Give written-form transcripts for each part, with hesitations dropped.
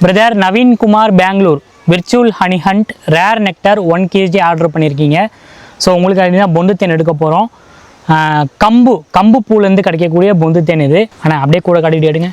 Brother Naveen Kumar Bangalore virtual honey hunt rare nectar 1 kg order பண்ணியிருக்கீங்க. So உங்களுக்கு அதுதான் பொந்து தேன் எடுக்க போகிறோம். கம்பு பூலேருந்து கிடைக்கக்கூடிய பொந்து தேன் இது. ஆனால் அப்படியே கூட காட்டிட்டு எடுங்க.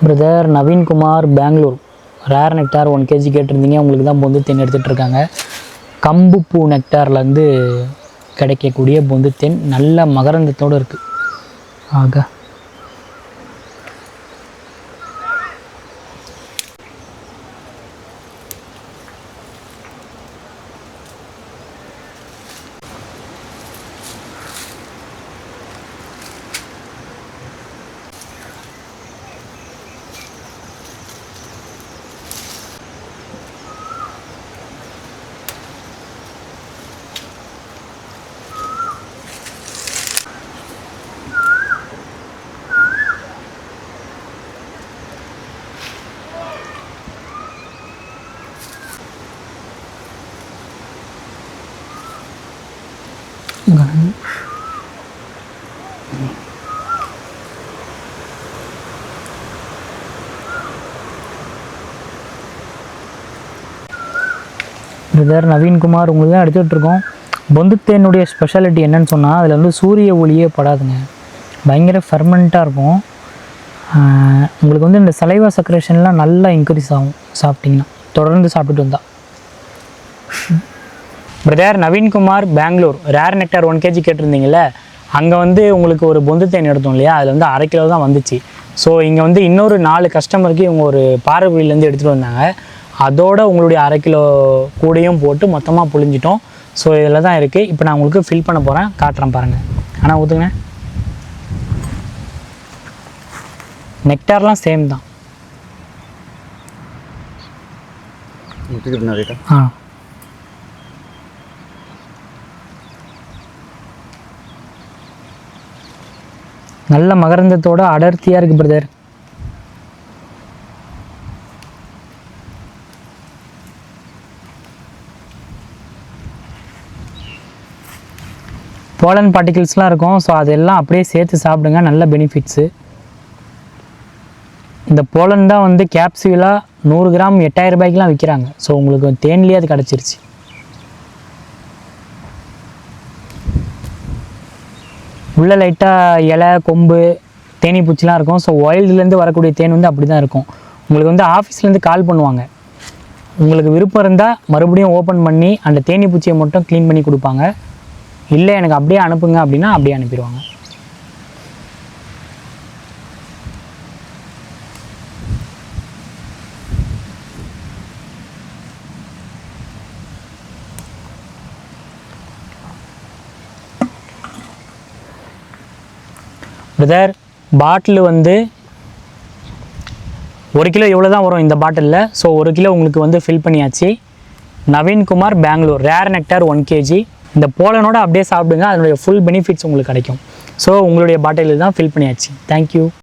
Brother Naveen Kumar Bangalore rare nectar 1 kg கேட்டிருந்தீங்க. உங்களுக்கு தான் பொந்து தேன் எடுத்துகிட்டு இருக்காங்க. கம்பு பூ நெக்டார்லேருந்து கிடைக்கக்கூடிய பொந்து தேன் நல்ல மகரந்தத்தோடு இருக்குது. ஆக பிரதர் நவீன்குமார் உங்களுக்கு தான் எடுத்துகிட்டு இருக்கோம். பொந்து தேனுடைய ஸ்பெஷாலிட்டி என்னன்னு சொன்னால் அதில் வந்து சூரிய ஒளியே படாதுங்க. பயங்கர ஃபெர்மெண்ட்டாக இருக்கும். உங்களுக்கு வந்து இந்த சலைவா செக்ரேஷன்லாம் நல்லா இன்க்ரீஸ் ஆகும் சாப்பிட்டிங்கன்னா, தொடர்ந்து சாப்பிட்டுட்டு வந்தால். Brother Naveen Kumar Bangalore rare nectar 1 kg கேட்டிருந்தீங்கல்ல, அங்கே வந்து உங்களுக்கு ஒரு பொந்து தேன் எடுத்தோம் இல்லையா, அதில் வந்து 1/2 கிலோ தான் வந்துச்சு. ஸோ இங்கே வந்து இன்னொரு 4 கஸ்டமருக்கு இவங்க ஒரு பாறைக்குழிலேருந்து எடுத்துகிட்டு வந்தாங்க. அதோட உங்களுடைய 1/2 கிலோ கூடையும் போட்டு மொத்தமாக புழிஞ்சிட்டோம். ஸோ இதில் தான் இருக்குது. இப்போ நான் உங்களுக்கு ஃபில் பண்ண போகிறேன், காட்டுறேன் பாருங்கள். ஆனால் ஊற்றுங்க. நெக்டார்லாம் சேம் தான். நல்ல மகரந்தத்தோட அடர்த்தியாக இருக்குது பிரதர். போலன் பார்ட்டிகிள்ஸ்லாம் இருக்கும். ஸோ அதெல்லாம் அப்படியே சேர்த்து சாப்பிடுங்க, நல்ல பெனிஃபிட்ஸு. இந்த போலன் தான் வந்து கேப்சூலாக 100 கிராம் 8000 ரூபாய்க்குலாம் விற்கிறாங்க. ஸோ உங்களுக்கு தேன்லேயே அது கிடச்சிருச்சு. உள்ள லைட்டாக இலை கொம்பு தேனி பூச்சிலாம் இருக்கும். ஸோ ஒயில்டுலேருந்து வரக்கூடிய தேன் வந்து அப்படி தான் இருக்கும். உங்களுக்கு வந்து ஆஃபீஸ்லேருந்து கால் பண்ணுவாங்க. உங்களுக்கு விருப்பம் இருந்தால் மறுபடியும் ஓப்பன் பண்ணி அந்த தேனி பூச்சியை மட்டும் க்ளீன் பண்ணி கொடுப்பாங்க. இல்லை எனக்கு அப்படியே அனுப்புங்க அப்படின்னா அப்படியே அனுப்பிடுவாங்க. பிரதர் பாட்டில் வந்து 1 கிலோ எவ்வளோ தான் வரும் இந்த பாட்டிலில். ஸோ 1 கிலோ உங்களுக்கு வந்து ஃபில் பண்ணியாச்சு. Naveen Kumar Bangalore rare nectar 1 kg. இந்த போலனோட அப்படியே சாப்பிடுங்க, அதனுடைய ஃபுல் பெனிஃபிட்ஸ் உங்களுக்கு கிடைக்கும். ஸோ உங்களுடைய பாட்டிலில் தான் ஃபில் பண்ணியாச்சு. தேங்க்யூ.